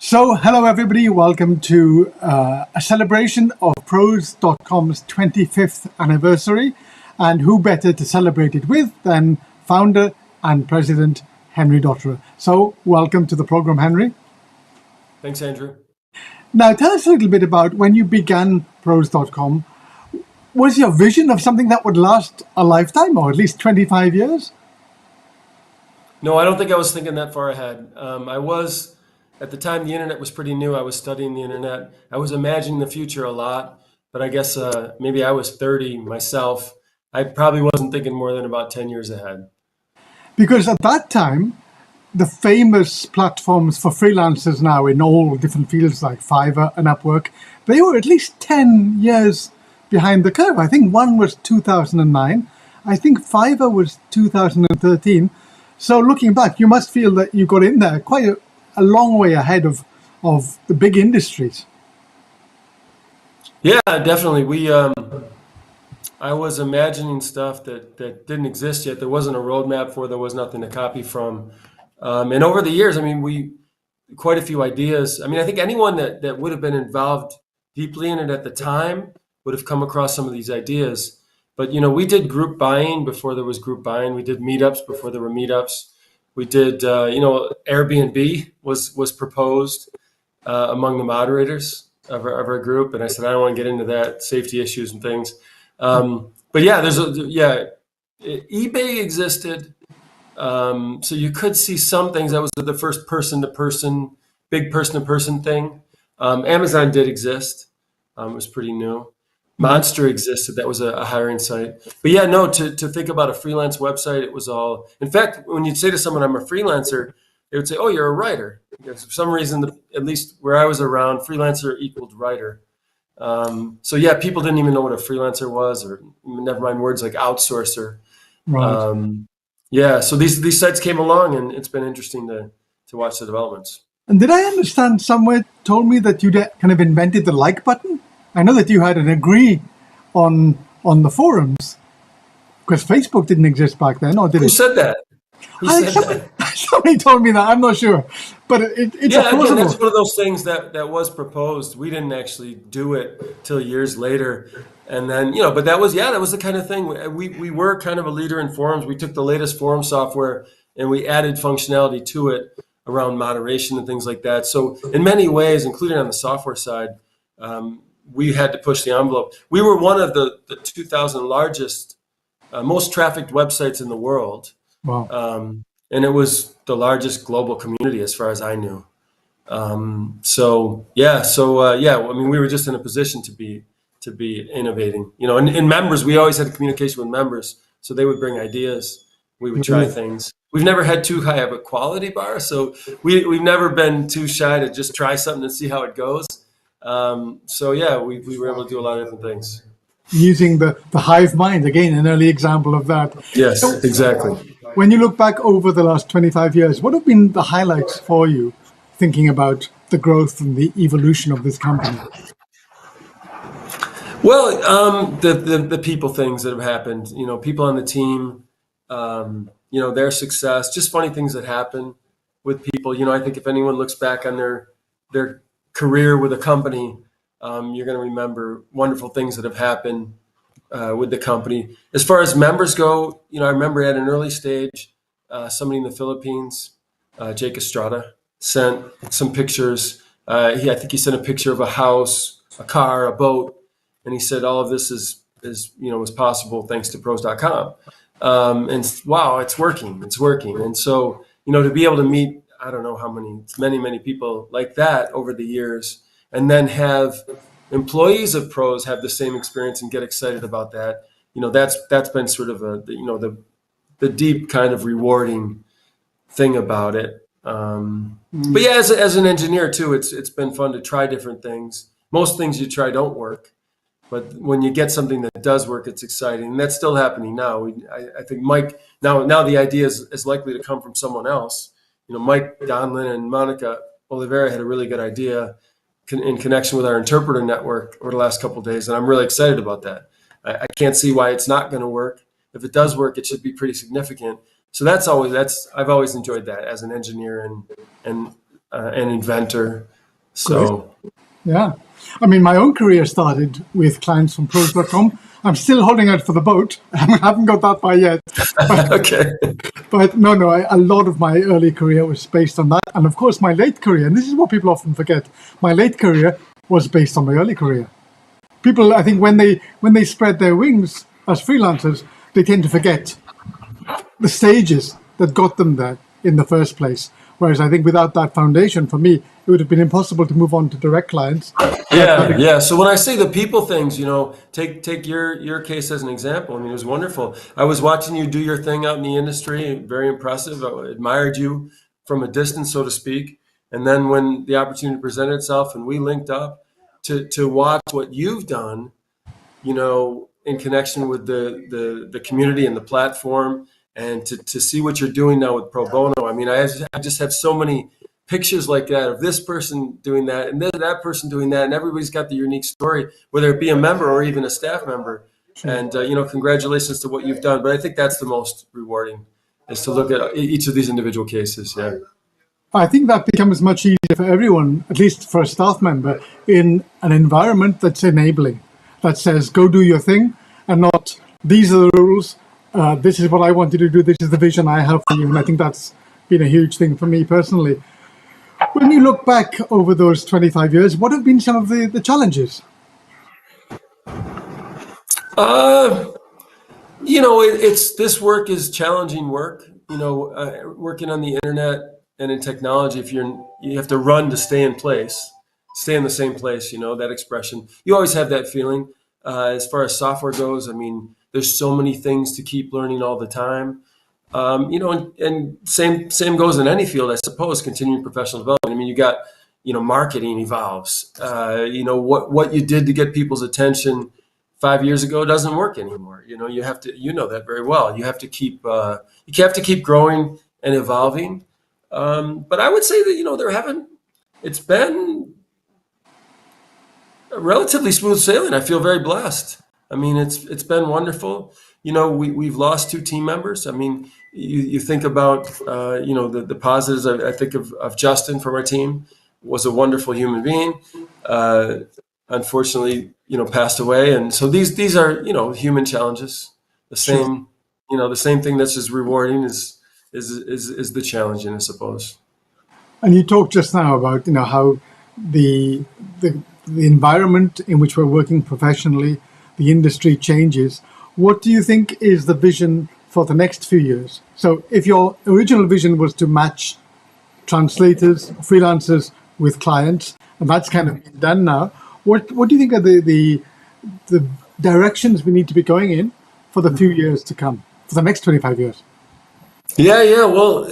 So, hello everybody, welcome to a celebration of Pros.com's 25th anniversary. And who better to celebrate it with than founder and president Henry Dotterer. So, welcome to the program, Henry. Thanks, Andrew. Now, tell us a little bit about when you began Pros.com. Was your vision of something that would last a lifetime or at least 25 years? No, I don't think I was thinking that far ahead. At the time, the internet was pretty new. I was studying the internet. I was imagining the future a lot, but I guess maybe I was 30 myself. I probably wasn't thinking more than about 10 years ahead. Because at that time, the famous platforms for freelancers now in all different fields like Fiverr and Upwork, they were at least 10 years behind the curve. I think one was 2009. I think Fiverr was 2013. So looking back, you must feel that you got in there quite a long way ahead of the big industries. Yeah, definitely. I was imagining stuff that didn't exist yet. There wasn't a roadmap for. There was nothing to copy from. And over the years, quite a few ideas. I think anyone that would have been involved deeply in it at the time would have come across some of these ideas. But we did group buying before there was group buying. We did meetups before there were meetups. We did, Airbnb was proposed among the moderators of our group, and I said I don't want to get into that, safety issues and things. But yeah, eBay existed, so you could see some things. That was the first big person-to-person thing. Amazon did exist. It was pretty new. Monster existed. That was a hiring site. But yeah, no, to think about a freelance website, it was all. In fact, when you'd say to someone, I'm a freelancer, they would say, oh, you're a writer. Because for some reason, at least where I was around, freelancer equaled writer. So yeah, people didn't even know what a freelancer was, or never mind words like outsourcer. Right. Yeah, so these sites came along, and it's been interesting to watch the developments. And did I understand somewhere told me that you kind of invented the like button? I know that you had an agree on the forums, because Facebook didn't exist back then, or did Who it? said that? Who said that? Somebody told me that. I'm not sure, but it's Yeah, again, that's plausible. one of those things that was proposed. We didn't actually do it till years later, and then but that was the kind of thing. We were kind of a leader in forums. We took the latest forum software and we added functionality to it around moderation and things like that. So in many ways, including on the software side, we had to push the envelope. We were one of the 2,000 largest, most trafficked websites in the world. Wow. And it was the largest global community as far as I knew. We were just in a position to be innovating. And members, we always had communication with members, so they would bring ideas. We would try things. We've never had too high of a quality bar, so we've never been too shy to just try something and see how it goes. We were able to do a lot of different things. Using the hive mind, again, an early example of that. Yes, So exactly. when you look back over the last 25 years, what have been the highlights for you, thinking about the growth and the evolution of this company? Well, the people things that have happened, people on the team, their success, just funny things that happen with people. I think if anyone looks back on their career with a company, you're going to remember wonderful things that have happened with the company. As far as members go, I remember at an early stage, somebody in the Philippines, Jake Estrada, sent some pictures. I think he sent a picture of a house, a car, a boat, and he said all of this was possible thanks to Pros.com. And wow, it's working. And so to be able to meet, I don't know how many people like that over the years, and then have employees of Pros have the same experience and get excited about that. That's been sort of the deep kind of rewarding thing about it. But yeah, as an engineer too, it's been fun to try different things. Most things you try don't work, but when you get something that does work, it's exciting, and that's still happening now. I think Mike now the idea is likely to come from someone else. Mike Donlin and Monica Oliveira had a really good idea in connection with our interpreter network over the last couple of days, and I'm really excited about that. I can't see why it's not going to work. If it does work, it should be pretty significant. So I've always enjoyed that as an engineer and an inventor. Great. So, Yeah. I mean, my own career started with clients from pros.com. I'm still holding out for the boat. I haven't got that far yet. But, okay. but no, a lot of my early career was based on that. And of course, my late career, and this is what people often forget, my late career was based on my early career. People, I think, when they spread their wings as freelancers, they tend to forget the stages that got them there in the first place. Whereas I think without that foundation, for me, it would have been impossible to move on to direct clients. Yeah, yeah. So when I say the people things, take your case as an example. I mean, it was wonderful. I was watching you do your thing out in the industry, very impressive. I admired you from a distance, so to speak. And then when the opportunity presented itself and we linked up to watch what you've done, in connection with the community and the platform, and to see what you're doing now with pro bono. I mean, I just have so many pictures like that of this person doing that and that person doing that, and everybody's got the unique story, whether it be a member or even a staff member. And congratulations to what you've done. But I think that's the most rewarding, is to look at each of these individual cases. Yeah. I think that becomes much easier for everyone, at least for a staff member, in an environment that's enabling, that says, go do your thing, and not, these are the rules, this is what I want you to do, this is the vision I have for you. And I think that's been a huge thing for me personally. When you look back over those 25 years, what have been some of the challenges? It's this work is challenging work. Working on the internet and in technology, if you have to run to stay in place, stay in the same place. That expression. You always have that feeling. As far as software goes, I mean, there's so many things to keep learning all the time. And same goes in any field, I suppose. Continuing professional development. I mean, you got marketing evolves. What you did to get people's attention 5 years ago doesn't work anymore. You have to, that very well. You have to keep growing and evolving. But I would say that it's been relatively smooth sailing. I feel very blessed. I mean, it's been wonderful. We've lost 2 team members. I mean, you think about the positives. I think of Justin from our team, was a wonderful human being. Unfortunately, passed away, and so these are human challenges. The Sure. same the same thing that's as rewarding is the challenging, I suppose. And you talked just now about how the environment in which we're working professionally, the industry changes. What do you think is the vision for the next few years? So if your original vision was to match translators, freelancers with clients, and that's kind of been done now, what do you think are the directions we need to be going in for the few years to come, for the next 25 years? Yeah. Well,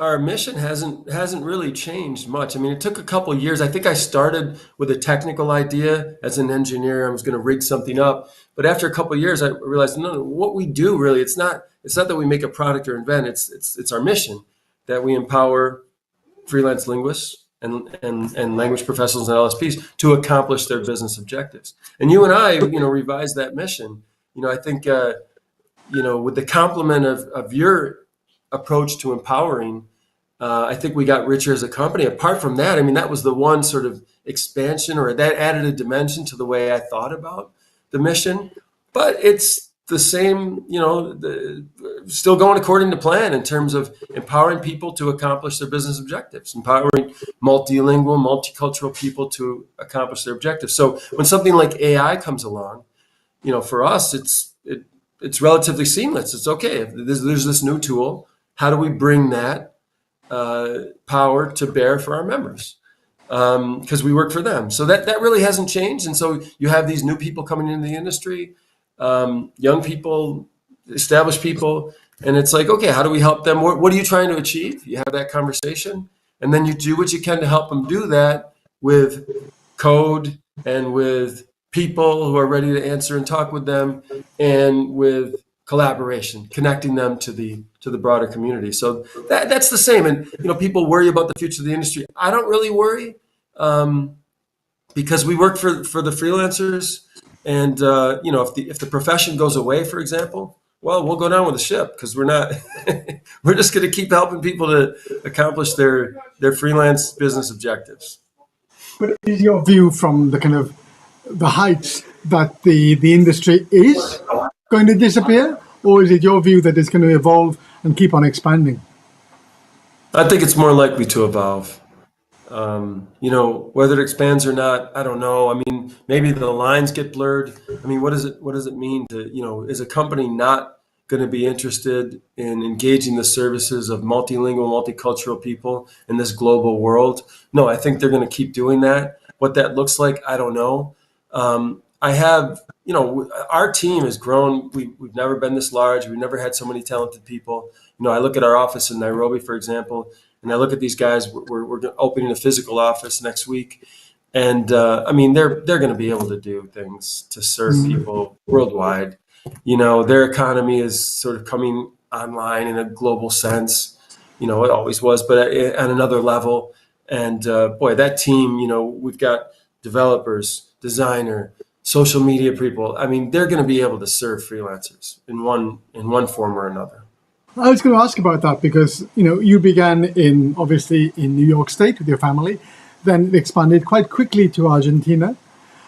our mission hasn't really changed much. I mean, it took a couple of years. I think I started with a technical idea as an engineer. I was going to rig something up, but after a couple of years, I realized no, what we do really, it's not that we make a product or invent. It's our mission that we empower freelance linguists and language professionals and LSPs to accomplish their business objectives. And you and I, revised that mission. I think with the complement of your approach to empowering, I think we got richer as a company. Apart from that, I mean, that was the one sort of expansion, or that added a dimension to the way I thought about the mission. But it's the same, still going according to plan in terms of empowering people to accomplish their business objectives, empowering multilingual, multicultural people to accomplish their objectives. So when something like AI comes along, for us, it's relatively seamless. It's okay. There's this new tool. How do we bring that power to bear for our members? Because we work for them. So that really hasn't changed. And so you have these new people coming into the industry, young people, established people, and it's like, okay, how do we help them? What are you trying to achieve? You have that conversation, and then you do what you can to help them do that with code and with people who are ready to answer and talk with them, and with collaboration, connecting them to the broader community. So that's the same. And people worry about the future of the industry. I don't really worry, because we work for the freelancers. And if the profession goes away, for example, well, we'll go down with the ship because we're not, we're just going to keep helping people to accomplish their freelance business objectives. But is your view from the kind of the heights that the industry is going to disappear, or is it your view that it's going to evolve and keep on expanding? I think it's more likely to evolve. Whether it expands or not, I don't know. I mean, maybe the lines get blurred. I mean, what does it mean to, is a company not going to be interested in engaging the services of multilingual, multicultural people in this global world? No, I think they're going to keep doing that. What that looks like, I don't know. I have, our team has grown. We've never been this large. We've never had so many talented people. I look at our office in Nairobi, for example, and I look at these guys. We're opening a physical office next week, and I mean, they're going to be able to do things to serve people worldwide. Their economy is sort of coming online in a global sense. It always was, but at another level. And boy, that team. We've got developers, designer, social media people. I mean, they're going to be able to serve freelancers in one form or another. I was going to ask about that because you began obviously in New York State with your family, then expanded quite quickly to Argentina.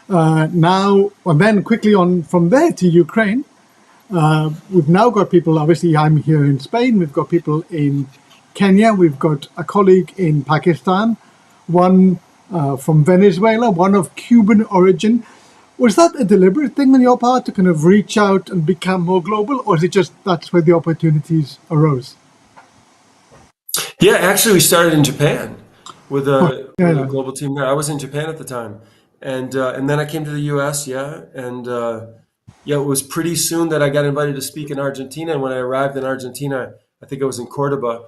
Then quickly on from there to Ukraine. We've now got people. Obviously, I'm here in Spain. We've got people in Kenya. We've got a colleague in Pakistan, one from Venezuela, one of Cuban origin. Was that a deliberate thing on your part to kind of reach out and become more global, or is it just that's where the opportunities arose? Yeah, actually, we started in Japan with a, Yeah, with a yeah. global team there. I was in Japan at the time, and then I came to the U.S. Yeah, and yeah, it was pretty soon that I got invited to speak in Argentina. And when I arrived in Argentina, I think I was in Cordoba,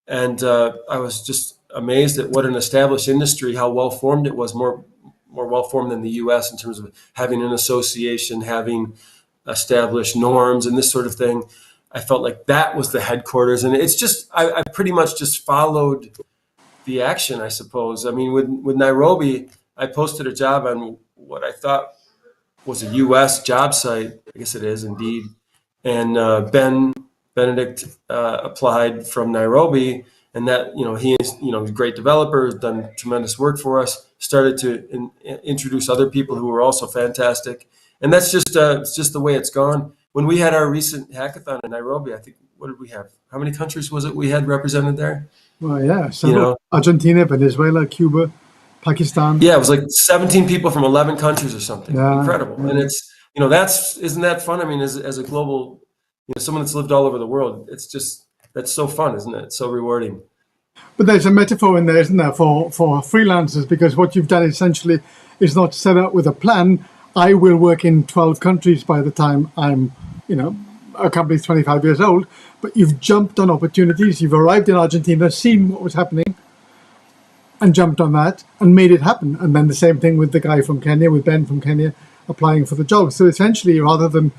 and I was just amazed at what an established industry, how well formed it was, more well formed than the U.S. in terms of having an association, having established norms, and this sort of thing. I felt like that was the headquarters, and it's just I pretty much just followed the action, I suppose. I mean, with Nairobi, I posted a job on what I thought was a U.S. job site. I guess it is indeed. And Benedict applied from Nairobi, and that he is a great developer, has done tremendous work for us. Started to introduce other people who were also fantastic, and that's just it's just the way it's gone. When we had our recent hackathon in Nairobi, I think what did we have? How many countries was it we had represented there? Well, yeah. You So know, Argentina, Venezuela, Cuba, Pakistan. Yeah, it was like 17 people from 11 countries or something. Yeah, Incredible. And yeah. it's, isn't that fun? I mean, as a global, someone that's lived all over the world, it's just, that's so fun, isn't it? It's so rewarding. But there's a metaphor in there, isn't there, for freelancers? Because what you've done essentially is not set out with a plan. I will work in 12 countries by the time I'm, a company's 25 years old. But you've jumped on opportunities. You've arrived in Argentina, seen what was happening, and jumped on that and made it happen. And then the same thing with the guy from Kenya, with Ben from Kenya, applying for the job. So essentially, rather than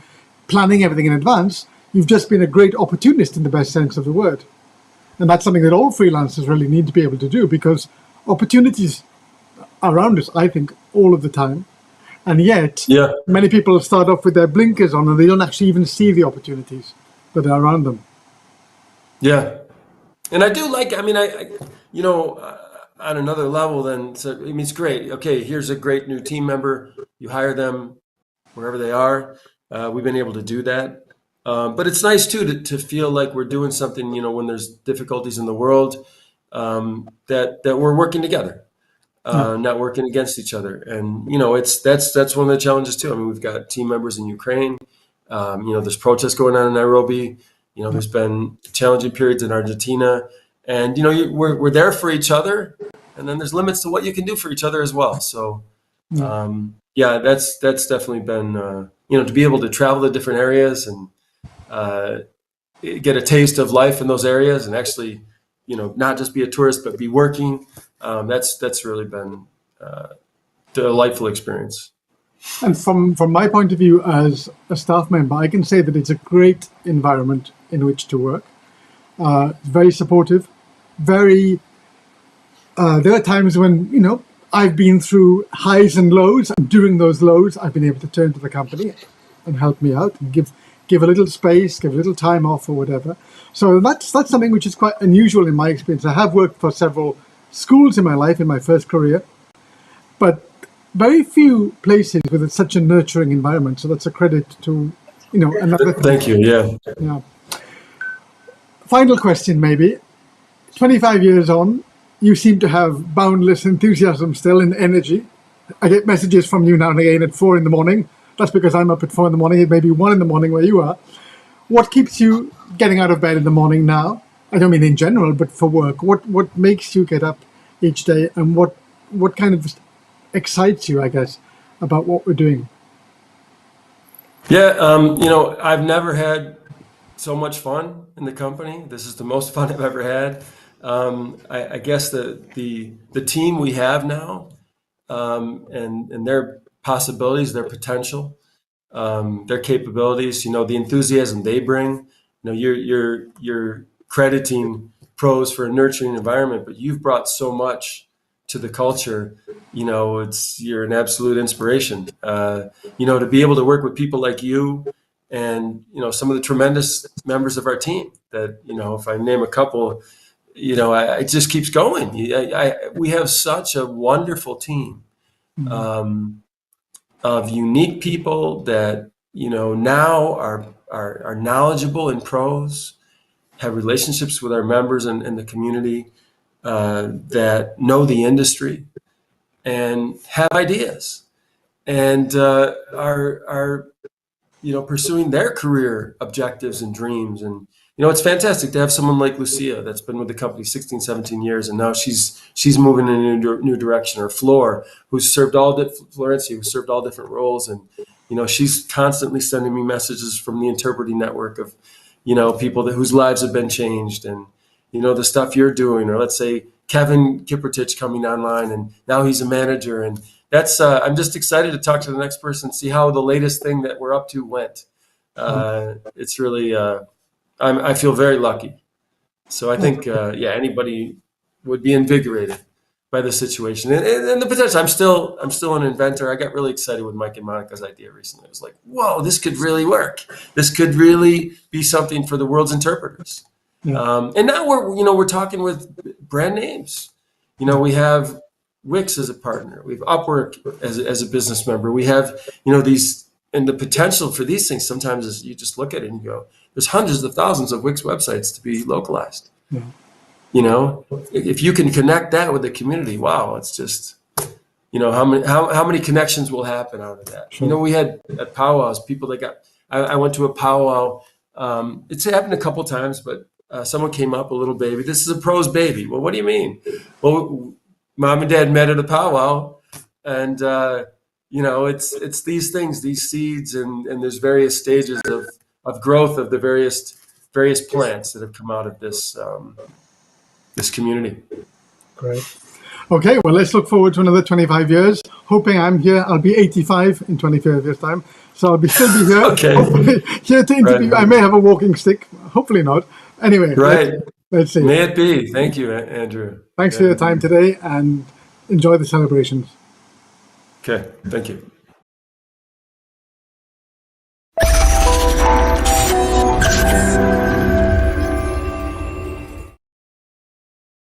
planning everything in advance, you've just been a great opportunist in the best sense of the word. And that's something that all freelancers really need to be able to do, because opportunities are around us, I think, all of the time. And yet, Yeah. many people start off with their blinkers on and they don't actually even see the opportunities that are around them. Yeah. And I do like, I mean, on another level, then, so, I mean, it's great. Okay, here's a great new team member. You hire them wherever they are. We've been able to do that. But it's nice too to feel like we're doing something, when there's difficulties in the world, that we're working together, Yeah. not working against each other. And that's one of the challenges too. I mean, we've got team members in Ukraine. There's protests going on in Nairobi. There's been challenging periods in Argentina, and we're there for each other. And then there's limits to what you can do for each other as well. So yeah, that's definitely been to be able to travel to different areas and get a taste of life in those areas, and actually, not just be a tourist but be working. That's really been a delightful experience. And from my point of view as a staff member, I can say that it's a great environment in which to work. Very supportive, very. There are times when I've been through highs and lows, and during those lows, I've been able to turn to the company and help me out and give a little space, give a little time off or whatever. So that's something which is quite unusual in my experience. I have worked for several schools in my life, in my first career, but very few places with such a nurturing environment. So that's a credit to, another thing. Thank you. Yeah. Final question, maybe. 25 years on, you seem to have boundless enthusiasm still and energy. I get messages from you now and again at 4 a.m. That's because I'm up at 4 a.m. It may be 1 a.m. where you are. What keeps you getting out of bed in the morning now? I don't mean in general, but for work. What makes you get up each day, and what kind of excites you, I guess, about what we're doing? Yeah. I've never had so much fun in the company. This is the most fun I've ever had. I guess the team we have now, and their possibilities, their potential, their capabilities, the enthusiasm they bring. You're crediting pros for a nurturing environment, but you've brought so much to the culture. You're an absolute inspiration. To be able to work with people like you and, some of the tremendous members of our team that, if I name a couple, it just keeps going. We have such a wonderful team of unique people that, now are knowledgeable in pros, have relationships with our members and the community, that know the industry and have ideas and are pursuing their career objectives and dreams. And it's fantastic to have someone like Lucia that's been with the company 16, 17 years, and now she's moving in a new direction. Or Florencia, who's served all different roles, and she's constantly sending me messages from the interpreting network of people whose lives have been changed, and the stuff you're doing. Or let's say Kevin Kiprotich coming online, and now he's a manager, and that's I'm just excited to talk to the next person, see how the latest thing that we're up to went. It's really I feel very lucky. So I think anybody would be invigorated by the situation and the potential. I'm still an inventor. I got really excited with Mike and Monica's idea recently. I was like, whoa, this could really work. This could really be something for the world's interpreters. Yeah. And now we're talking with brand names. We have Wix as a partner. We have Upwork as a business member. We have, these, and the potential for these things sometimes is you just look at it and you go, there's hundreds of thousands of Wix websites to be localized. Yeah. If you can connect that with the community, wow, it's just, how many connections will happen out of that? Sure. We had at powwows, people that I went to a powwow. It's happened a couple times, but someone came up, a little baby. This is a pro's baby. Well, what do you mean? Well, mom and dad met at a powwow, and it's these things, these seeds, and there's various stages of growth of the various plants that have come out of this community. Great. Okay, well, let's look forward to another 25 years. Hoping I'm here. I'll be 85 in 25 years' time, so I'll still be here. Okay. Hopefully, here to interview. Right. I may have a walking stick. Hopefully not. Anyway, right. Let's see. May it be. Thank you, Andrew. Thanks for your time today, and enjoy the celebrations. Okay, thank you.